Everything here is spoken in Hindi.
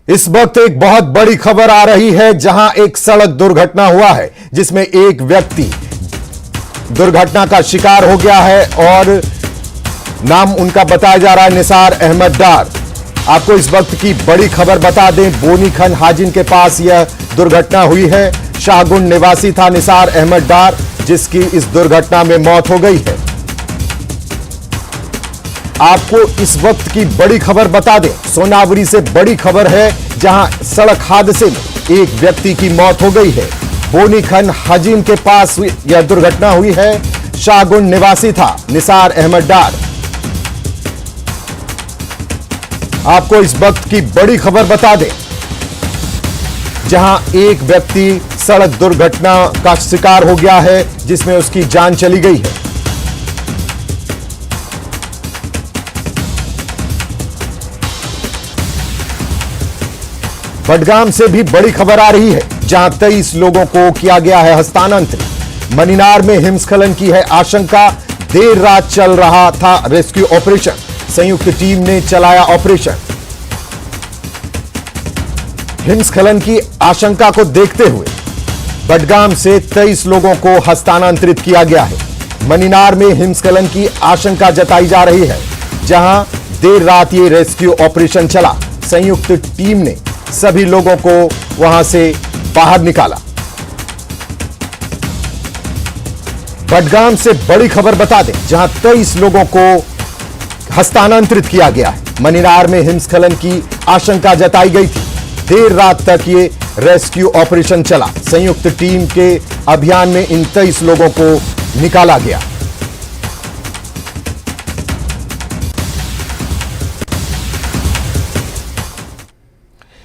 इस वक्त एक बहुत बड़ी खबर आ रही है जहां एक सड़क दुर्घटना हुआ है जिसमें एक व्यक्ति दुर्घटना का शिकार हो गया है और नाम उनका बताया जा रहा है निसार अहमद डार। आपको इस वक्त की बड़ी खबर बता दें, बोनीखन हाजिन के पास यह दुर्घटना हुई है। शाहगुंड निवासी था निसार अहमद डार जिसकी इस दुर्घटना में मौत हो गई है। आपको इस वक्त की बड़ी खबर बता दें, सोनावरी से बड़ी खबर है जहां सड़क हादसे में एक व्यक्ति की मौत हो गई है। बोनीखन हाजिन के पास यह दुर्घटना हुई है। शाहगुंड निवासी था निसार अहमद डार। आपको इस वक्त की बड़ी खबर बता दें, जहां एक व्यक्ति सड़क दुर्घटना का शिकार हो गया है जिसमें उसकी जान चली गई है। बडगाम से भी बड़ी खबर आ रही है जहां 23 लोगों को किया गया है हस्तांतरित। मनीनार में हिमस्खलन की है आशंका। देर रात चल रहा था रेस्क्यू ऑपरेशन, संयुक्त टीम ने चलाया ऑपरेशन। हिमस्खलन की आशंका को देखते हुए बडगाम से 23 लोगों को हस्तांतरित किया गया है। मनीनार में हिमस्खलन की आशंका जताई जा रही है जहां देर रात ये रेस्क्यू ऑपरेशन चला। संयुक्त टीम ने सभी लोगों को वहां से बाहर निकाला। बडगाम से बड़ी खबर बता दें, जहां 23 लोगों को हस्तांतरित किया गया है। मनीनार में हिमस्खलन की आशंका जताई गई थी। देर रात तक ये रेस्क्यू ऑपरेशन चला। संयुक्त टीम के अभियान में इन 23 लोगों को निकाला गया।